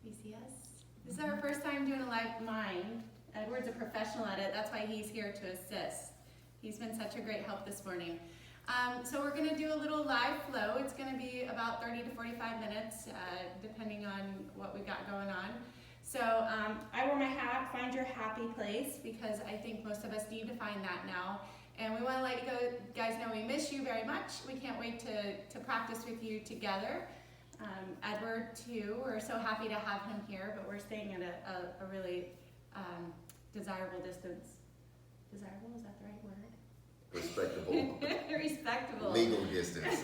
You see us? This is our first time doing a live mind. Edward's a professional at it. That's why he's here to assist. He's been such a great help this morning. So we're going to do a little live flow. It's going to be about 30 to 45 minutes, depending on what we've got going on. So I wear my hat, find your happy place, because I think most of us need to find that now. And we want to let you guys know we miss you very much. We can't wait to practice with you together. Edward too, we're so happy to have him here, but we're staying at a really desirable distance. Desirable, is that the right word? Respectable. Respectable. Legal distance.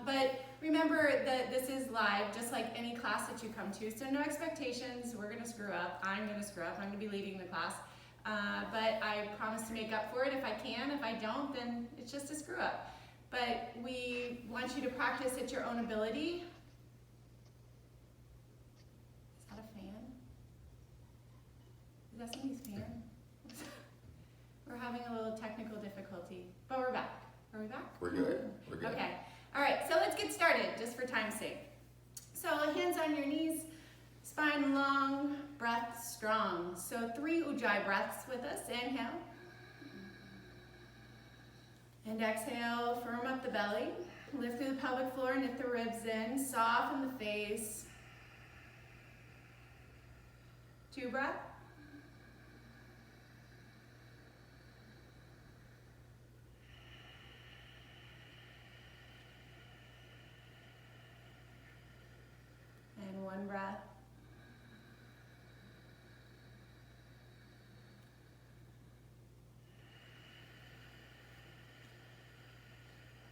But remember that this is live, just like any class that you come to, so no expectations. We're going to screw up. I'm going to screw up. I'm going to be leading the class. But I promise to make up for it if I can. If I don't, then it's just a screw up. But we want you to practice at your own ability. Is that a fan? Is that somebody's fan? We're having a little technical difficulty, but we're back. Are we back? We're good. We're good. Okay. All right, so let's get started, just for time's sake. So hands on your knees, spine long, breath strong. So 3 Ujjayi breaths with us. Inhale. And exhale, firm up the belly. Lift through the pelvic floor, knit the ribs in, soften the face. 2 breaths. And 1 breath.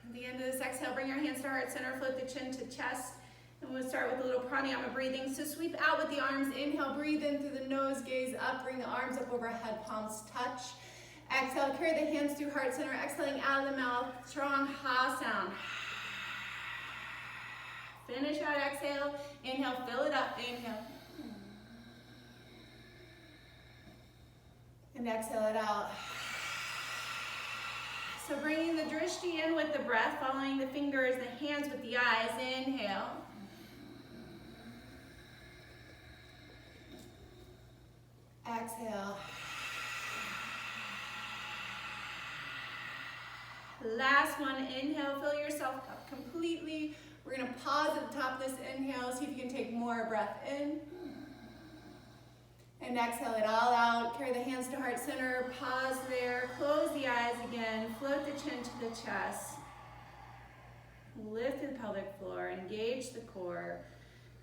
At the end of this exhale, bring your hands to heart center, float the chin to chest, and we'll start with a little pranayama breathing. So sweep out with the arms, inhale, breathe in through the nose, gaze up, bring the arms up overhead, palms touch. Exhale, carry the hands through heart center, exhaling out of the mouth, strong ha sound. Finish out exhale, inhale, fill it up, inhale. And exhale it out. So bringing the drishti in with the breath, following the fingers, the hands with the eyes. Inhale. Exhale. Last one, inhale, fill yourself up completely. We're going to pause at the top of this inhale, see if you can take more breath in. And exhale it all out. Carry the hands to heart center. Pause there. Close the eyes again. Float the chin to the chest. Lift the pelvic floor. Engage the core.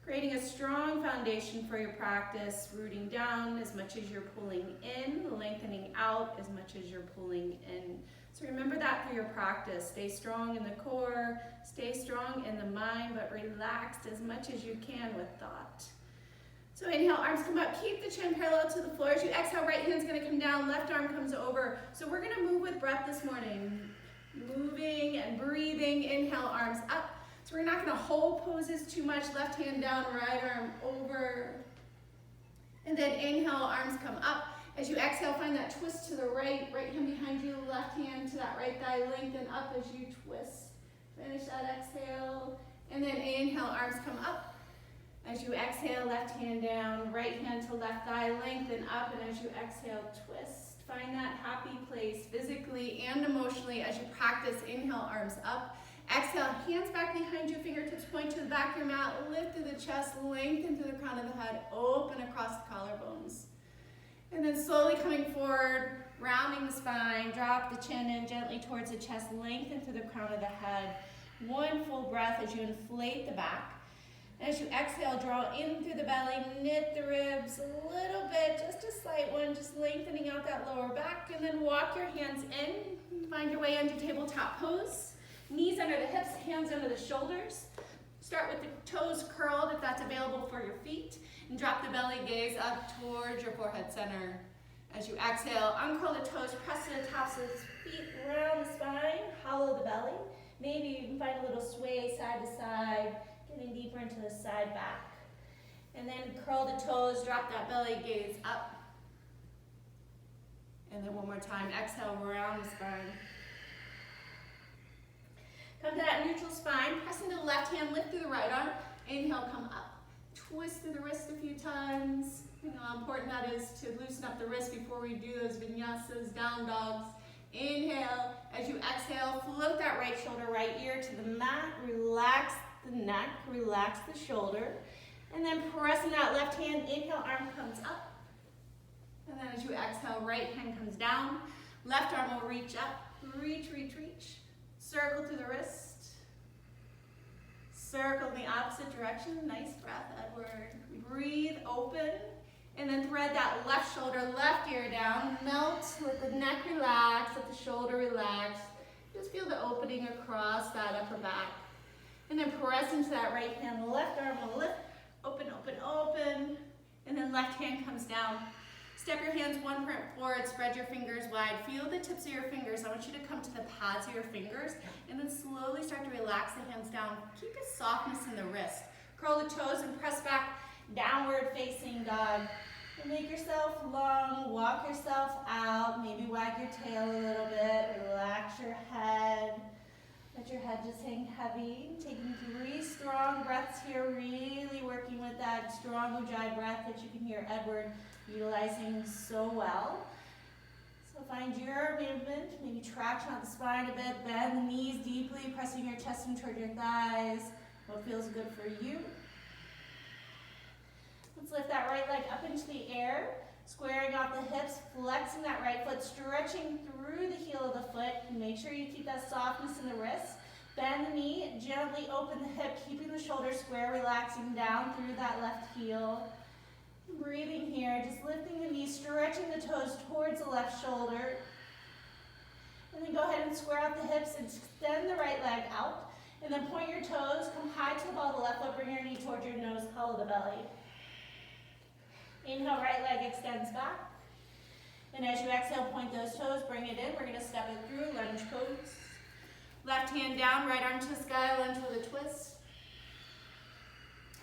Creating a strong foundation for your practice. Rooting down as much as you're pulling in. Lengthening out as much as you're pulling in. So remember that for your practice. Stay strong in the core. Stay strong in the mind, but relaxed as much as you can with thought. So inhale, arms come up, keep the chin parallel to the floor. As you exhale, right hand's gonna come down, left arm comes over. So we're gonna move with breath this morning. Moving and breathing, inhale, arms up. So we're not gonna hold poses too much, left hand down, right arm over. And then inhale, arms come up. As you exhale, find that twist to the right, right hand behind you, left hand to that right thigh, lengthen up as you twist. Finish that exhale, and then inhale, arms come up. As you exhale, left hand down, right hand to left thigh, lengthen up, and as you exhale, twist. Find that happy place physically and emotionally as you practice. Inhale, arms up. Exhale, hands back behind you, fingertips point to the back of your mat, lift through the chest, lengthen through the crown of the head, open across the collarbones. And then slowly coming forward, rounding the spine, drop the chin in gently towards the chest, lengthen through the crown of the head. 1 full breath as you inflate the back. As you exhale, draw in through the belly, knit the ribs a little bit, just a slight one, just lengthening out that lower back, and then walk your hands in, find your way into tabletop pose. Knees under the hips, hands under the shoulders. Start with the toes curled if that's available for your feet, and drop the belly, gaze up towards your forehead center. As you exhale, uncurl the toes, press to the tops of the feet, round the spine, hollow the belly. Maybe you can find a little sway side to side, getting deeper into the side back. And then curl the toes, drop that belly, gaze up. And then one more time, exhale, round the spine. Come to that neutral spine, press into the left hand, lift through the right arm. Inhale, come up. Twist through the wrist a few times. You know how important that is to loosen up the wrist before we do those vinyasas, down dogs. Inhale. As you exhale, float that right shoulder, right ear to the mat. Relax the neck, relax the shoulder. And then pressing that left hand, inhale, arm comes up. And then as you exhale, right hand comes down. Left arm will reach up. Reach, reach, reach. Circle through the wrist. Circle in the opposite direction. Nice breath, Edward. Breathe, open. And then thread that left shoulder, left ear down. Melt, let the neck relax, let the shoulder relax. Just feel the opening across that upper back. And then press into that right hand. The left arm will lift. Open, open, open. And then left hand comes down. Step your hands one print forward, spread your fingers wide. Feel the tips of your fingers. I want you to come to the pads of your fingers and then slowly start to relax the hands down. Keep a softness in the wrist. Curl the toes and press back, downward facing dog. And make yourself long, walk yourself out, maybe wag your tail a little bit, relax your head. Let your head just hang heavy. Taking 3 strong breaths here, really working with that strong Ujjayi breath that you can hear Edward utilizing so well. So find your movement, maybe traction on the spine a bit, bend the knees deeply, pressing your chest in toward your thighs. What feels good for you? Let's lift that right leg up into the air, squaring off the hips, flexing that right foot, stretching through the heel of the foot. Make sure you keep that softness in the wrist. Bend the knee, gently open the hip, keeping the shoulder square, relaxing down through that left heel. Breathing here, just lifting the knee, stretching the toes towards the left shoulder. And then go ahead and square out the hips and extend the right leg out. And then point your toes, come high to the ball of the left foot, bring your knee towards your nose, hollow the belly. Inhale, right leg extends back. And as you exhale, point those toes, bring it in. We're going to step it through, lunge pose. Left hand down, right arm to the sky, lunge with a twist.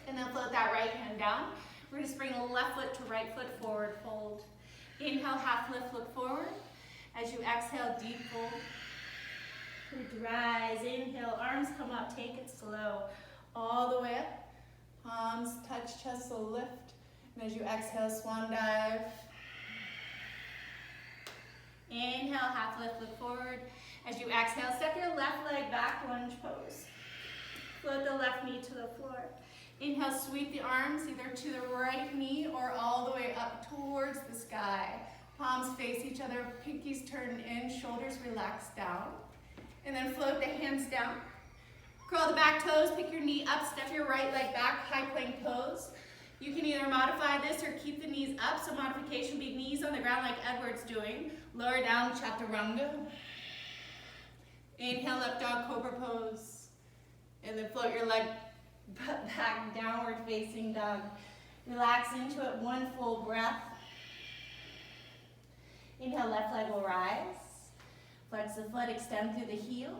And then float that right hand down. We're going to bring the left foot to right foot, forward fold. Inhale, half lift, look forward. As you exhale, deep fold. Rise, inhale, arms come up, take it slow. All the way up. Palms touch chest, so lift. And as you exhale, swan dive. Inhale, half lift, look forward. As you exhale, step your left leg back, lunge pose. Float the left knee to the floor. Inhale, sweep the arms either to the right knee or all the way up towards the sky. Palms face each other, pinkies turn in, shoulders relax down. And then float the hands down. Curl the back toes, pick your knee up, step your right leg back, high plank pose. You can either modify this or keep the knees up, so modification would be knees on the ground like Edward's doing. Lower down, chaturanga. Inhale, up dog cobra pose. And then float your leg back, downward facing dog. Relax into it, one full breath. Inhale, left leg will rise. Flex the foot, extend through the heel.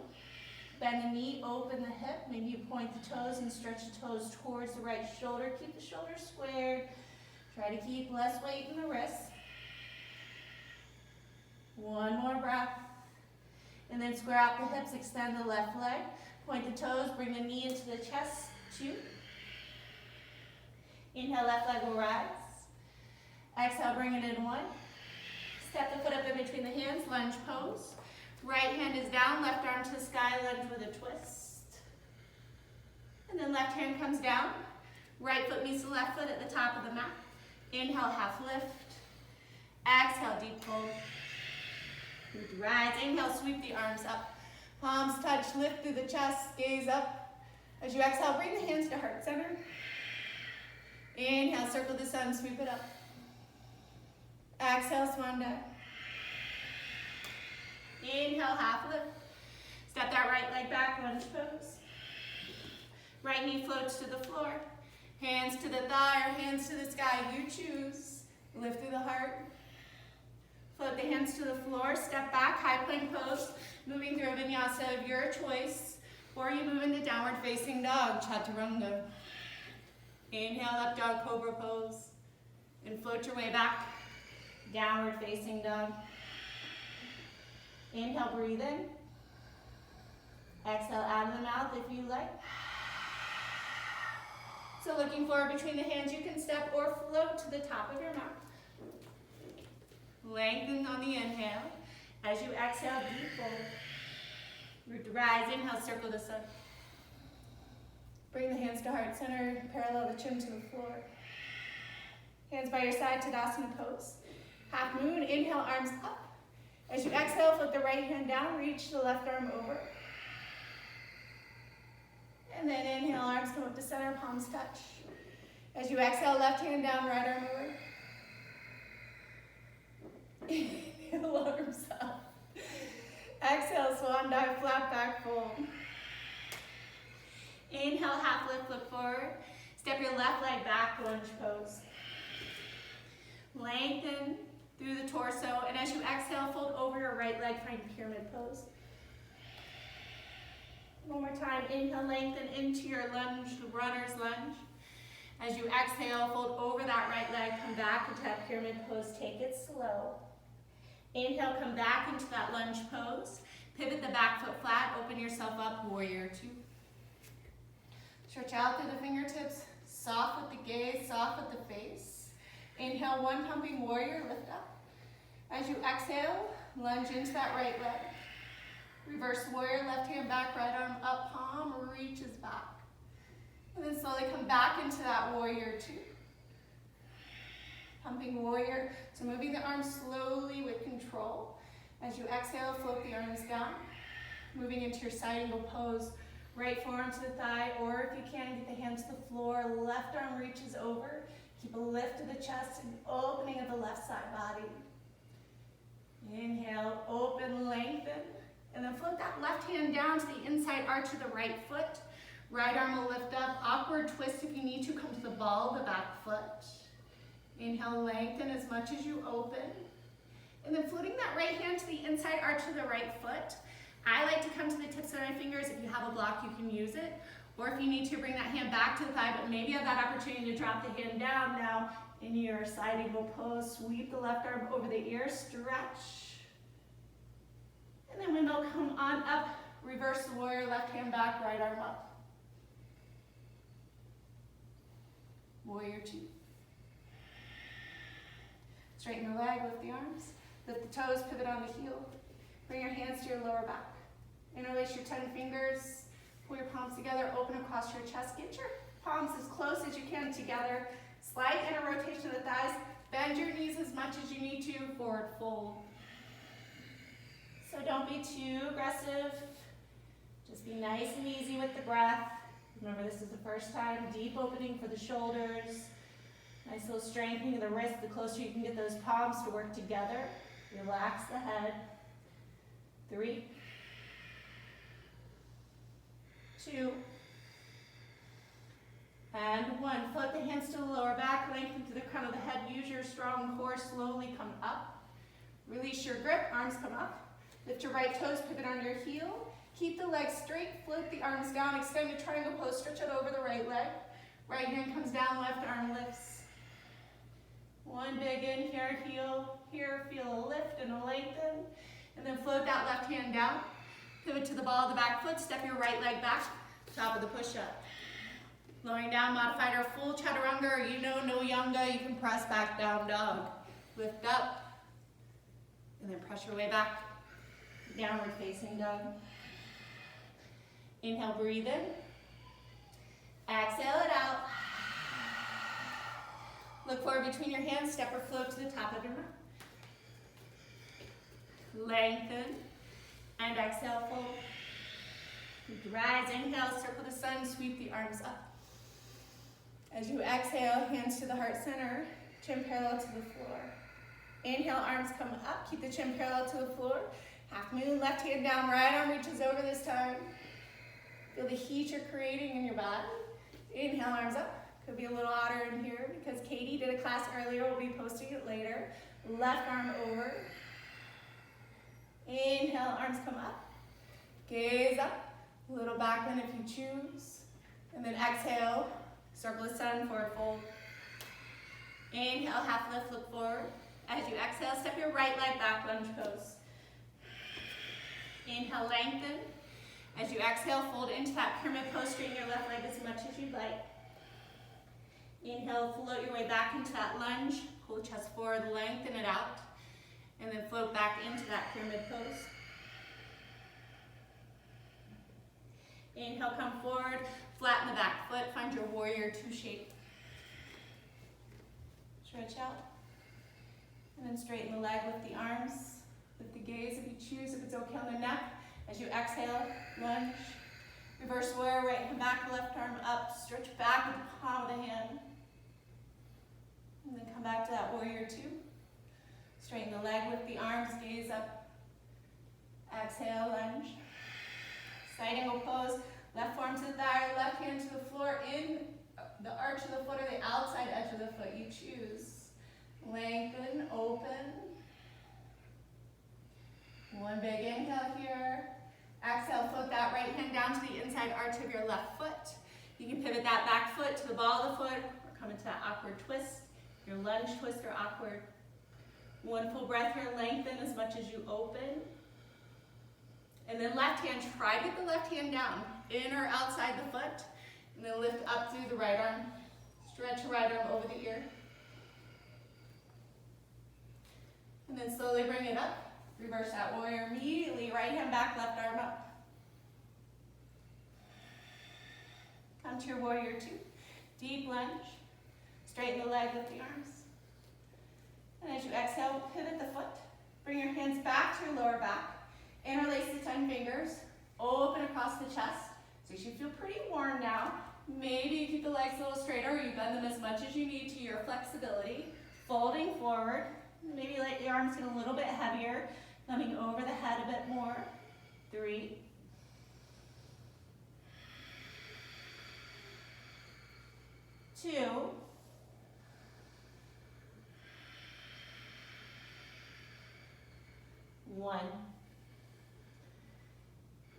Bend the knee, open the hip. Maybe you point the toes and stretch the toes towards the right shoulder. Keep the shoulder squared. Try to keep less weight in the wrists. One more breath. And then square out the hips, extend the left leg. Point the toes, bring the knee into the chest. 2. Inhale, left leg will rise. Exhale, bring it in 1. Step the foot up in between the hands, lunge pose. Right hand is down, left arm to the sky, lunge with a twist. And then left hand comes down. Right foot meets the left foot at the top of the mat. Inhale, half lift. Exhale, deep fold. Rise. Inhale, sweep the arms up. Palms touch, lift through the chest, gaze up. As you exhale, bring the hands to heart center. Inhale, circle the sun, sweep it up. Exhale, swan dive. Inhale, half lift. Step that right leg back, lunge pose. Right knee floats to the floor. Hands to the thigh or hands to the sky, you choose. Lift through the heart. Float the hands to the floor, step back, high plank pose. Moving through a vinyasa of your choice. Or you move into downward facing dog, chaturanga. Inhale, up dog cobra pose. And float your way back, downward facing dog. Inhale, breathe in. Exhale out of the mouth if you like. So looking forward between the hands, you can step or float to the top of your mat. Lengthen on the inhale. As you exhale, deep fold. Root to rise, inhale, circle the sun. Bring the hands to heart center, parallel the chin to the floor. Hands by your side, Tadasana pose. Half moon, inhale, arms up. As you exhale, flip the right hand down, reach the left arm over. And then inhale, arms come up to center, palms touch. As you exhale, left hand down, right arm over. Inhale, arms up. Exhale, swan dive, flat back fold. Inhale, half lift, look forward. Step your left leg back, lunge pose. Lengthen through the torso, and as you exhale, fold over your right leg, find pyramid pose. One more time, inhale, lengthen into your lunge, runner's lunge. As you exhale, fold over that right leg, come back into that pyramid pose, take it slow. Inhale, come back into that lunge pose. Pivot the back foot flat, open yourself up, warrior two. Stretch out through the fingertips, soft with the gaze, soft with the face. Inhale, one pumping warrior, lift up. As you exhale, lunge into that right leg. Reverse warrior, left hand back, right arm up, palm reaches back. And then slowly come back into that warrior two. Pumping warrior, so moving the arms slowly with control. As you exhale, float the arms down. Moving into your side angle pose, right forearm to the thigh, or if you can, get the hands to the floor, left arm reaches over. Keep a lift of the chest and opening of the left side body. Inhale, open, lengthen, and then float that left hand down to the inside arch of the right foot. Right arm will lift up, awkward twist if you need to, come to the ball of the back foot. Inhale, lengthen as much as you open. And then floating that right hand to the inside arch of the right foot. I like to come to the tips of my fingers. If you have a block, you can use it. Or if you need to, bring that hand back to the thigh, but maybe have that opportunity to drop the hand down now in your side angle pose. Sweep the left arm over the ear, stretch. And then when they'll come on up, reverse the warrior, left hand back, right arm up. Warrior two. Straighten the leg, lift the arms. Lift the toes, pivot on the heel. Bring your hands to your lower back. Interlace your 10 fingers. Pull your palms together, open across your chest. Get your palms as close as you can together. Slight inner rotation of the thighs. Bend your knees as much as you need to. Forward fold. So don't be too aggressive. Just be nice and easy with the breath. Remember, this is the first time. Deep opening for the shoulders. Nice little strengthening of the wrist. The closer you can get those palms to work together. Relax the head. 3, 2, and 1. Float the hands to the lower back, lengthen to the crown of the head. Use your strong core, slowly come up. Release your grip, arms come up. Lift your right toes, pivot on your heel. Keep the legs straight, float the arms down, extend a triangle pose, stretch it over the right leg. Right hand comes down, left arm lifts. One big inhale, heel. Here, feel a lift and a lengthen. And then float that left hand down. Pivot to the ball of the back foot, step your right leg back, top of the push-up. Lowering down, modified or full chaturanga, or no yanga, you can press back down dog. Lift up, and then press your way back. Downward facing dog. Inhale, breathe in. Exhale it out. Look forward between your hands, step or float to the top of your mat. Lengthen, and exhale, fold. Rise, inhale, circle the sun, sweep the arms up. As you exhale, hands to the heart center, chin parallel to the floor. Inhale, arms come up, keep the chin parallel to the floor. Half moon, left hand down, right arm reaches over this time. Feel the heat you're creating in your body. Inhale, arms up. Could be a little hotter in here because Katie did a class earlier, we'll be posting it later. Left arm over. Inhale, arms come up. Gaze up. A little back bend if you choose. And then exhale, circle the sun, forward fold. Inhale, half lift, look forward. As you exhale, step your right leg back, lunge pose. Inhale, lengthen. As you exhale, fold into that pyramid pose, straighten your left leg as much as you'd like. Inhale, float your way back into that lunge. Pull the chest forward, lengthen it out. And then float back into that pyramid pose. Inhale, come forward, flatten the back foot, find your warrior two shape. Stretch out. And then straighten the leg, lift the arms, lift the gaze if you choose, if it's okay on the neck. As you exhale, lunge. Reverse warrior, right hand back, left arm up, stretch back with the palm of the hand. And then come back to that warrior two. Straighten the leg, lift the arms, gaze up. Exhale, lunge. Side angle pose, left forearm to the thigh, left hand to the floor, in the arch of the foot or the outside edge of the foot, you choose. Lengthen, open. One big inhale here. Exhale, float that right hand down to the inside arch of your left foot. You can pivot that back foot to the ball of the foot or come into that awkward twist, your lunge twist or awkward. One full breath here, lengthen as much as you open. And then left hand, try to get the left hand down, in or outside the foot. And then lift up through the right arm. Stretch your right arm over the ear. And then slowly bring it up. Reverse that warrior immediately. Right hand back, left arm up. Come to your warrior two. Deep lunge. Straighten the leg, lift the arms. And as you exhale, pivot the foot. Bring your hands back to your lower back. Interlace the 10 fingers. Open across the chest. So you should feel pretty warm now. Maybe you keep the legs a little straighter or you bend them as much as you need to your flexibility. Folding forward. Maybe let your arms get a little bit heavier. Coming over the head a bit more. 3. 2. 1.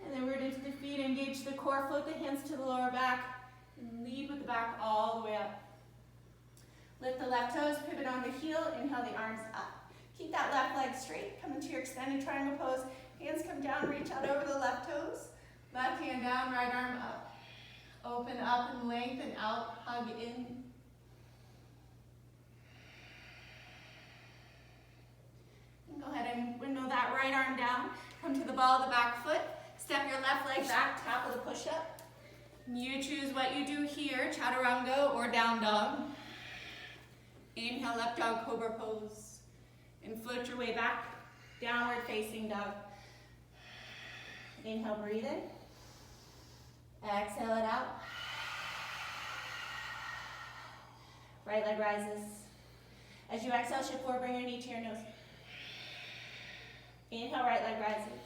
And then root into the feet, engage the core, float the hands to the lower back, and lead with the back all the way up. Lift the left toes, pivot on the heel, inhale the arms up. Keep that left leg straight, come into your extended triangle pose. Hands come down, reach out over the left toes. Left hand down, right arm up. Open up and lengthen out, hug in. And go ahead and window that right arm down. Come to the ball of the back foot. Step your left leg back, tap with a push-up. You choose what you do here, chaturanga or down dog. Inhale, left dog, cobra pose. And float your way back, downward facing dog. Inhale, breathe in. Exhale it out. Right leg rises. As you exhale, shift forward, bring your knee to your nose. Inhale, right leg rises.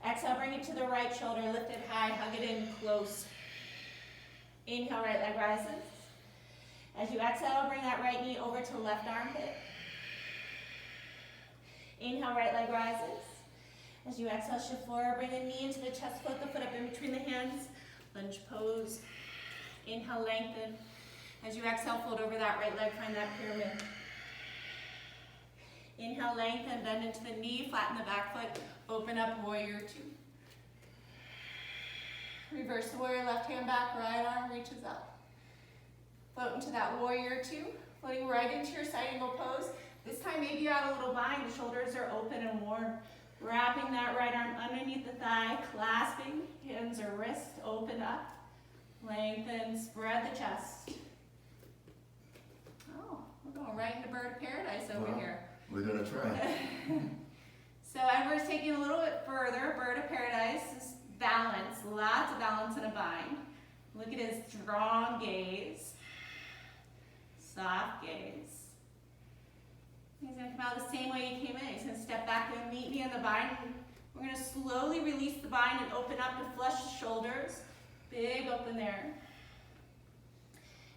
Exhale, bring it to the right shoulder, lift it high, hug it in close. Inhale, right leg rises. As you exhale, bring that right knee over to left armpit. Inhale, right leg rises. As you exhale, shift forward, bring the knee into the chest, float the foot up in between the hands. Lunge pose. Inhale, lengthen. As you exhale, fold over that right leg, find that pyramid. Inhale, lengthen, bend into the knee, flatten the back foot, open up, warrior two. Reverse the warrior, left hand back, right arm reaches up. Float into that warrior two, floating right into your side angle pose. This time maybe you add a little bind, the shoulders are open and warm. Wrapping that right arm underneath the thigh, clasping, hands or wrists open up. Lengthen, spread the chest. Oh, we're going right into bird of paradise over here. We're gonna try. So Edward's taking a little bit further. Bird of paradise is balance, lots of balance in a bind. Look at his strong gaze, soft gaze. He's gonna come out the same way he came in. He's gonna step back and meet me in the bind. We're gonna slowly release the bind and open up to flush the shoulders. Big open there.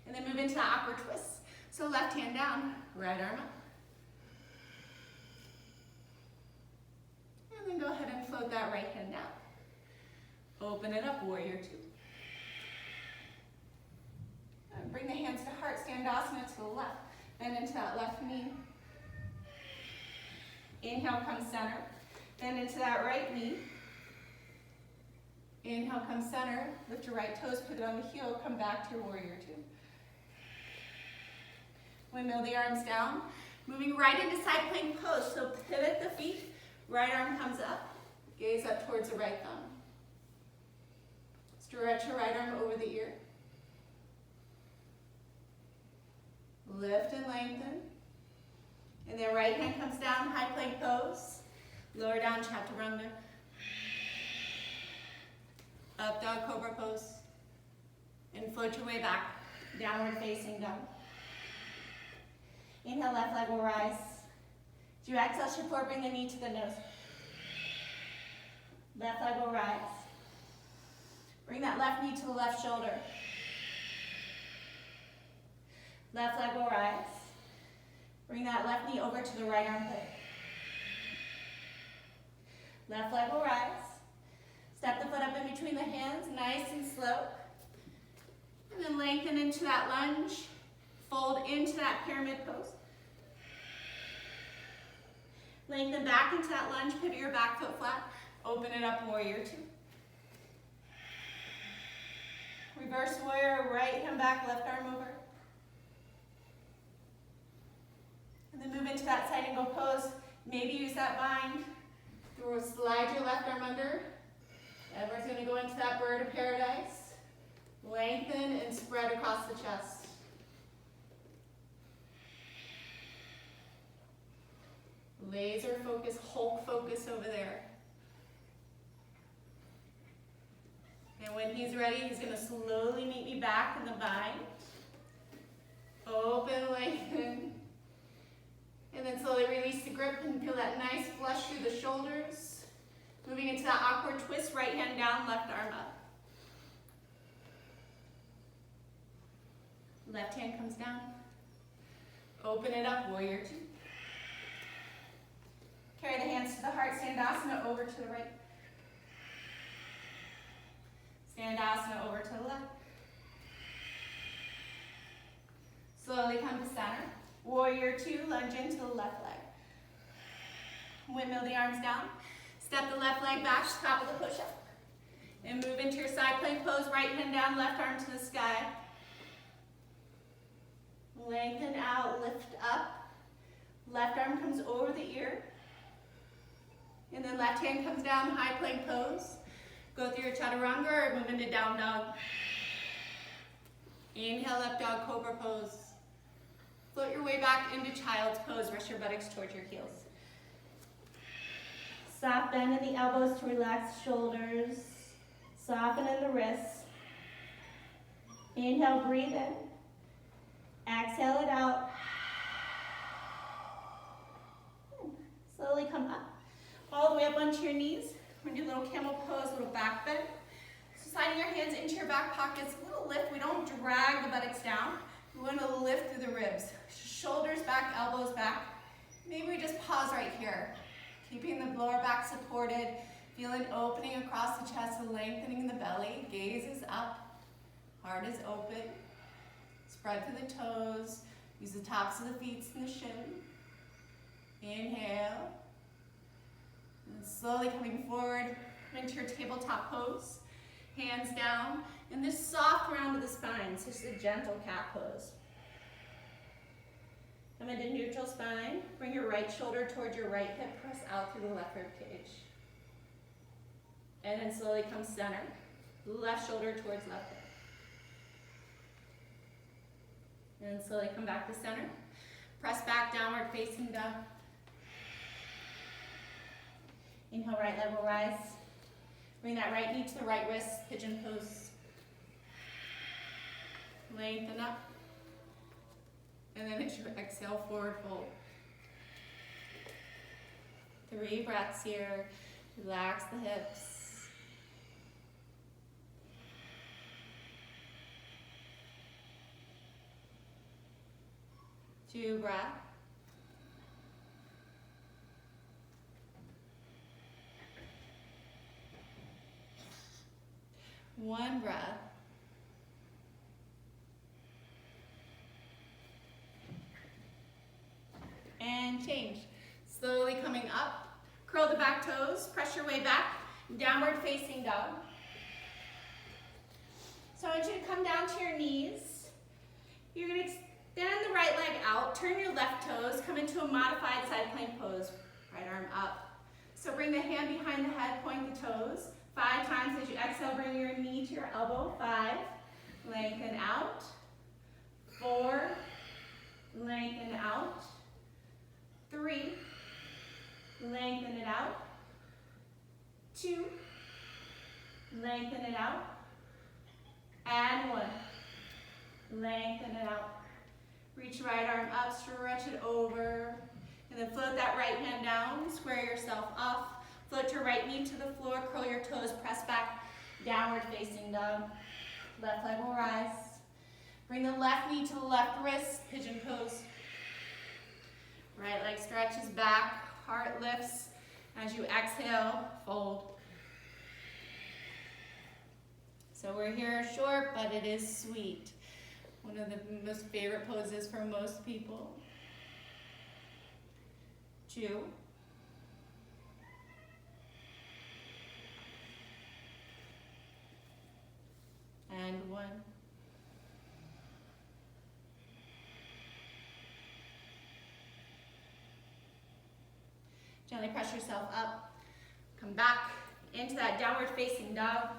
And then move into that awkward twist. So left hand down, right arm up. And then go ahead and float that right hand down. Open it up, warrior two. And bring the hands to heart, standasana to the left. Bend into that left knee. Inhale, come center. Bend into that right knee. Inhale, come center. Lift your right toes, pivot on the heel, come back to your warrior two. Windmill the arms down. Moving right into side plank pose. So pivot the feet, right arm comes up, gaze up towards the right thumb. Stretch your right arm over the ear. Lift and lengthen. And then right hand comes down, high plank pose. Lower down, chaturanga. Up dog cobra pose. And float your way back. Downward facing dog. Inhale, left leg will rise. As you exhale, shift forward, bring the knee to the nose. Left leg will rise. Bring that left knee to the left shoulder. Left leg will rise. Bring that left knee over to the right armpit. Left leg will rise. Step the foot up in between the hands, nice and slow. And then lengthen into that lunge. Fold into that pyramid pose. Lengthen back into that lunge, pivot your back foot flat. Open it up, warrior two. Reverse warrior, right hand back, left arm over. And then move into that side angle pose. Maybe use that bind. Slide your left arm under. Edward's gonna go into that bird of paradise. Lengthen and spread across the chest. Laser focus, Hulk focus over there. And when he's ready, he's going to slowly meet me back in the bind. Open, lengthen. And then slowly release the grip and feel that nice flush through the shoulders. Moving into that awkward twist, right hand down, left arm up. Left hand comes down. Open it up, warrior two. Carry the hands to the heart, Standasana over to the right. Standasana over to the left. Slowly come to center. Warrior two, lunge into the left leg. Windmill the arms down. Step the left leg back, top of the push-up. And move into your side plank pose, right hand down, left arm to the sky. Lengthen out, lift up. Left arm comes over the ear. And then left hand comes down, high plank pose. Go through your chaturanga or move into down dog. Inhale, up dog, cobra pose. Float your way back into child's pose. Rest your buttocks towards your heels. Soft bend in the elbows to relax shoulders. Soften in the wrists. Inhale, breathe in. Exhale it out. Slowly come up. All the way up onto your knees. We're gonna do a little camel pose, a little back bend. So sliding your hands into your back pockets, a little lift. We don't drag the buttocks down. We want to lift through the ribs. Shoulders back, elbows back. Maybe we just pause right here. Keeping the lower back supported. Feel an opening across the chest, a lengthening in the belly. Gaze is up. Heart is open. Spread through the toes. Use the tops of the feet and the shin. Inhale. And slowly coming forward into your tabletop pose. Hands down. And this soft round of the spine. So just a gentle cat pose. Come into neutral spine. Bring your right shoulder towards your right hip. Press out through the left rib cage. And then slowly come center. Left shoulder towards left hip. And then slowly come back to center. Press back, downward facing dog. Inhale, right leg will rise. Bring that right knee to the right wrist, pigeon pose. Lengthen up. And then as you exhale, forward fold. 3 breaths here. Relax the hips. Two breaths. One breath. And change. Slowly coming up. Curl the back toes. Press your way back. Downward facing dog. So I want you to come down to your knees. You're going to extend the right leg out. turn your left toes, come into a modified side plank pose. Right arm up. So bring the hand behind the head, point the toes. 5 times as you exhale, bring your knee to your elbow. 5, lengthen out. 4, lengthen out. 3, lengthen it out. 2, lengthen it out. And 1, lengthen it out. Reach right arm up, stretch it over, and then float that right hand down, square yourself up, float your right knee to the floor, curl your toes, press back, downward facing dog. Left leg will rise. Bring the left knee to the left wrist, pigeon pose. Right leg stretches back, heart lifts. As you exhale, fold. So we're here short, but it is sweet. One of the most favorite poses for most people. 2. And 1. Gently press yourself up. Come back into that downward facing dog.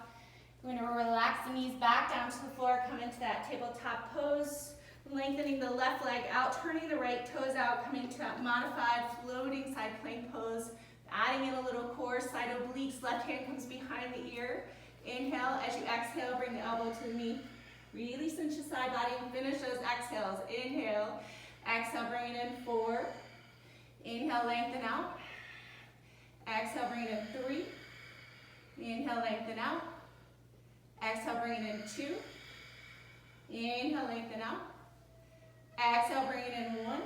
We're going to relax the knees back down to the floor, come into that tabletop pose, lengthening the left leg out, turning the right toes out, coming to that modified floating side plank pose, adding in a little core, side obliques, left hand comes behind the ear. Inhale, as you exhale, bring the elbow to the knee. Really cinch the side body and finish those exhales. Inhale, exhale, bring it in 4. Inhale, lengthen out. Exhale, bring it in 3. Inhale, lengthen out. Exhale, bring it in 2. Inhale, lengthen out. Exhale, bring it in 1.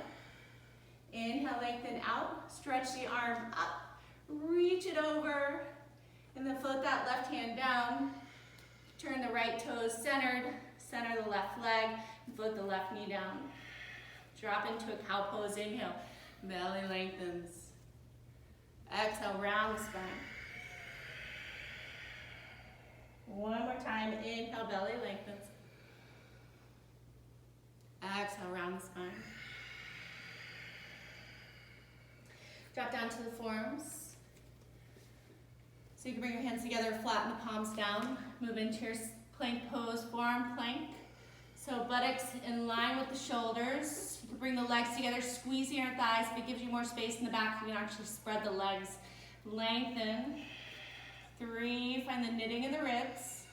Inhale, lengthen out. Stretch the arm up. Reach it over. And then float that left hand down. Turn the right toes centered. Center the left leg. And float the left knee down. Drop into a cow pose. Inhale. Belly lengthens. Exhale, round the spine. One more time, inhale, belly lengthens. Exhale, round the spine. Drop down to the forearms. So you can bring your hands together, flatten the palms down. Move into your plank pose, forearm plank. So buttocks in line with the shoulders. You can bring the legs together, squeeze your thighs. If it gives you more space in the back, you can actually spread the legs. Lengthen. 3, find the knitting in the ribs.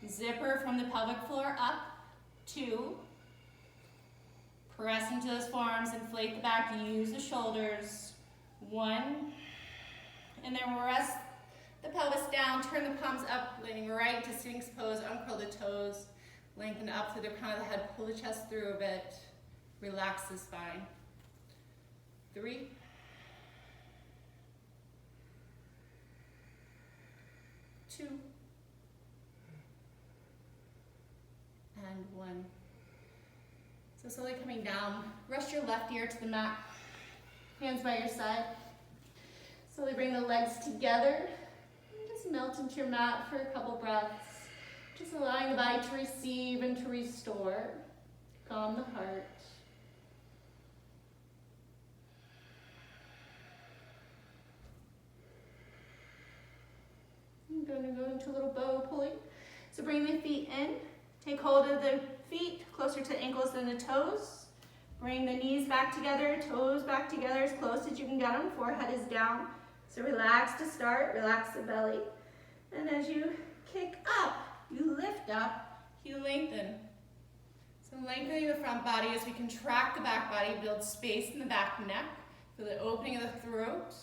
Zipper from the pelvic floor up. 2. Press into those forearms, inflate the back, use the shoulders. 1. And then rest the pelvis down, turn the palms up, leaning right to Sphinx pose, uncurl the toes, lengthen up through the crown of the head, pull the chest through a bit, relax the spine. 3. 2. And 1. So slowly coming down, rest your left ear to the mat, hands by your side. Slowly bring the legs together, and just melt into your mat for a couple breaths. Just allowing the body to receive and to restore. Calm the heart. I'm going to go into a little bow pulling. So bring the feet in. Take hold of the feet closer to the ankles than the toes. Bring the knees back together, toes back together as close as you can get them. Forehead is down. So relax to start, relax the belly. And as you kick up, you lift up, you lengthen. So lengthening the front body as we contract the back body, build space in the back neck. Feel the opening of the throat.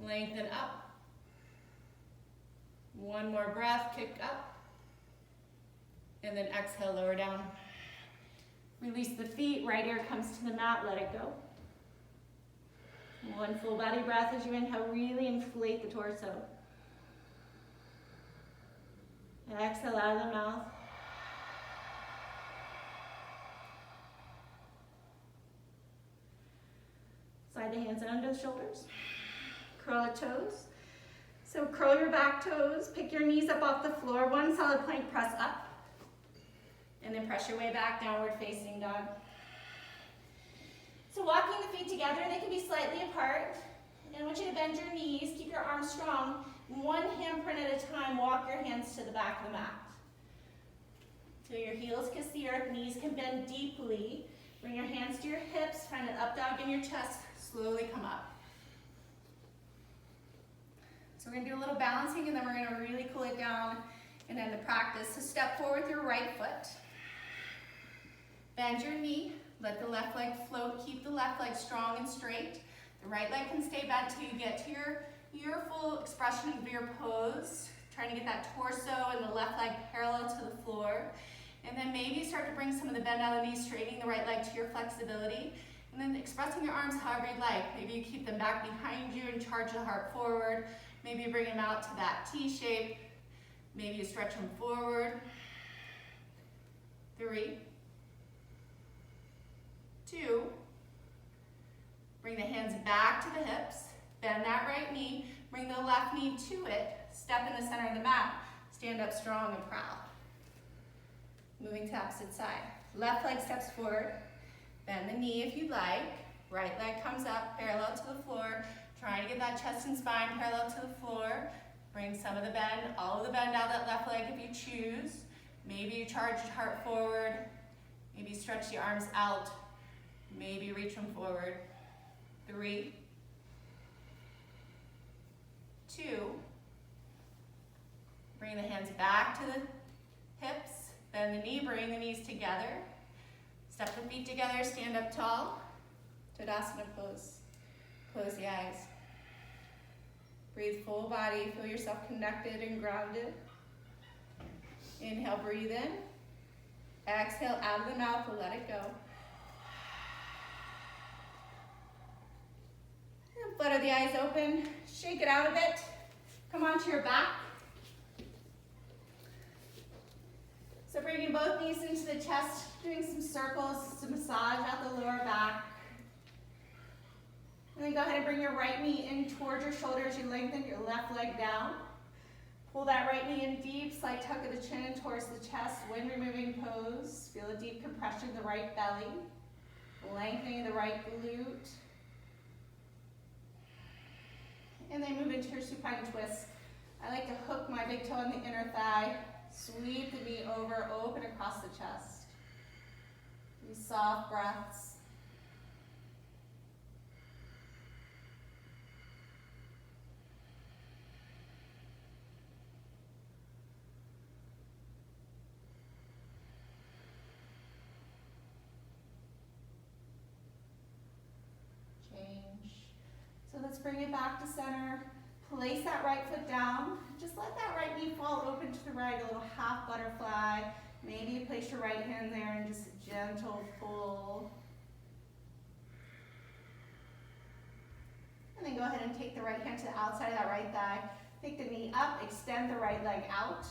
Lengthen up. One more breath, kick up. And then exhale, lower down. Release the feet, right ear comes to the mat, let it go. One full body breath as you inhale, really inflate the torso. And exhale out of the mouth. Slide the hands under the shoulders. Curl the toes. So curl your back toes, pick your knees up off the floor, one solid plank, press up. And then press your way back, downward facing dog. So walking the feet together, they can be slightly apart. And I want you to bend your knees, keep your arms strong. One handprint at a time, walk your hands to the back of the mat. Till your heels kiss the earth, knees can bend deeply. Bring your hands to your hips, find an up dog in your chest, slowly come up. So we're gonna do a little balancing and then we're gonna really cool it down and end the practice. So step forward with your right foot. Bend your knee, let the left leg float, keep the left leg strong and straight. The right leg can stay bent till you get to your full expression of your pose. Trying to get that torso and the left leg parallel to the floor. And then maybe start to bring some of the bend out of the knees, straightening the right leg to your flexibility. And then expressing your arms however you'd like. Maybe you keep them back behind you and charge the heart forward. Maybe you bring them out to that T shape. Maybe you stretch them forward. 3, 2. Bring the hands back to the hips. Bend that right knee. Bring the left knee to it. Step in the center of the mat. Stand up strong and proud. Moving to opposite side. Left leg steps forward. Bend the knee if you'd like. Right leg comes up parallel to the floor. Trying to get that chest and spine parallel to the floor. Bring some of the bend, all of the bend out that left leg if you choose. Maybe you charge your heart forward. Maybe you stretch the arms out. Maybe reach them forward. 3, 2. Bring the hands back to the hips. Bend the knee, bring the knees together. Step the feet together, stand up tall. Tadasana pose. Close the eyes. Breathe full body, feel yourself connected and grounded. Inhale, breathe in. Exhale out of the mouth, let it go. And flutter the eyes open, shake it out a bit. Come onto your back. So bringing both knees into the chest, doing some circles to massage out the lower back. And then go ahead and bring your right knee in towards your shoulders. You lengthen your left leg down. Pull that right knee in deep, slight tuck of the chin towards the chest, wind removing pose. Feel a deep compression in the right belly. Lengthening the right glute. And then move into your supine twist. I like to hook my big toe in the inner thigh. Sweep the knee over, open across the chest. These soft breaths. So let's bring it back to center. Place that right foot down. Just let that right knee fall open to the right, a little half butterfly. Maybe you place your right hand there and just a gentle pull. And then go ahead and take the right hand to the outside of that right thigh. Take the knee up, extend the right leg out.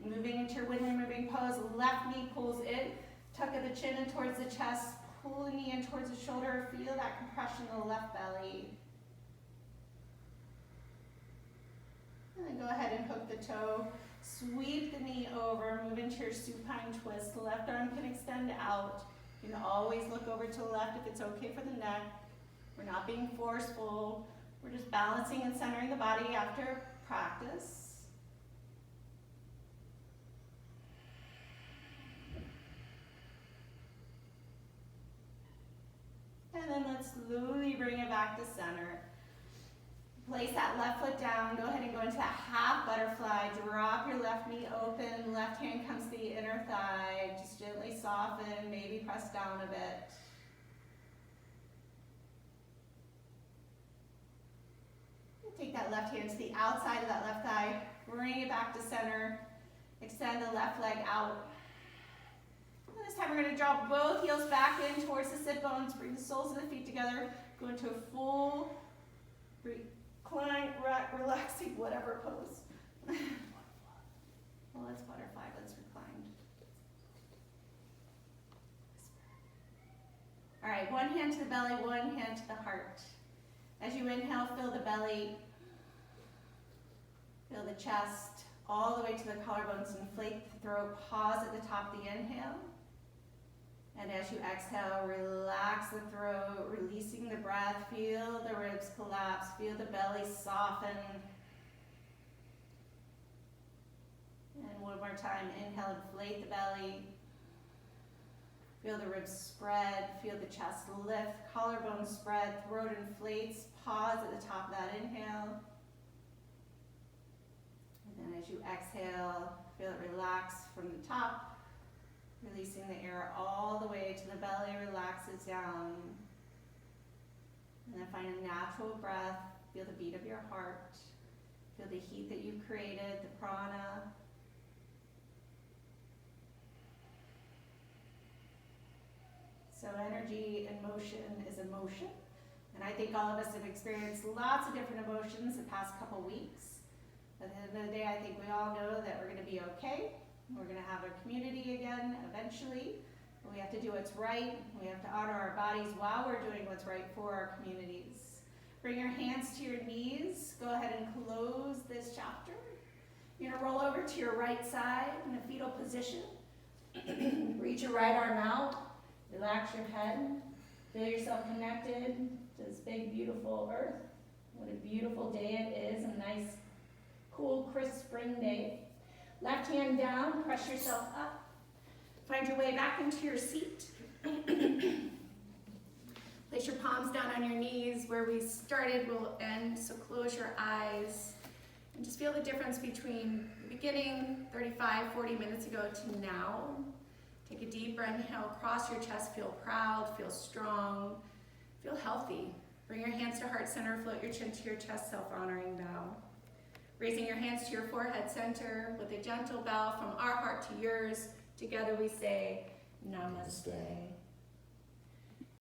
Moving into your wind removing pose, left knee pulls in. Tuck of the chin in towards the chest. Pull the knee in towards the shoulder. Feel that compression in the left belly. And then go ahead and hook the toe. Sweep the knee over. Move into your supine twist. The left arm can extend out. You can always look over to the left if it's okay for the neck. We're not being forceful. We're just balancing and centering the body after practice. And then let's slowly bring it back to center. Place that left foot down. Go ahead and go into that half butterfly. Drop your left knee open. Left hand comes to the inner thigh. Just gently soften, maybe press down a bit. Take that left hand to the outside of that left thigh. Bring it back to center. Extend the left leg out. And this time we're going to draw both heels back in towards the sit bones. Bring the soles of the feet together. Go into a full recline, relaxing, whatever pose. Well, let's butterfly. Let's recline. All right, one hand to the belly, one hand to the heart. As you inhale, fill the belly, fill the chest, all the way to the collarbones, inflate the throat, pause at the top of the inhale. And as you exhale, relax the throat, releasing the breath. Feel the ribs collapse, feel the belly soften. And one more time, inhale, inflate the belly. Feel the ribs spread, feel the chest lift, collarbone spread, throat inflates. Pause at the top of that inhale. And then as you exhale, feel it relax from the top, releasing the air all the way to the belly, relaxes down. And then find a natural breath, feel the beat of your heart, feel the heat that you created, the prana. So energy in motion is emotion. And I think all of us have experienced lots of different emotions the past couple weeks. At the end of the day, I think we all know that we're going to be okay. We're going to have a community again eventually. But we have to do what's right. We have to honor our bodies while we're doing what's right for our communities. Bring your hands to your knees. Go ahead and close this chapter. You're going to roll over to your right side in a fetal position. Reach your right arm out. Relax your head. Feel yourself connected to this big, beautiful earth. What a beautiful day it is. A nice, cool, crisp spring day. Left hand down. Press yourself up. Find your way back into your seat. Place your palms down on your knees. Where we started will end, so close your eyes. And just feel the difference between the beginning, 35, 40 minutes ago, to now. Take a deeper inhale, cross your chest, feel proud, feel strong, feel healthy. Bring your hands to heart center, float your chin to your chest, self-honoring bow. Raising your hands to your forehead center with a gentle bow from our heart to yours. Together we say, Namaste.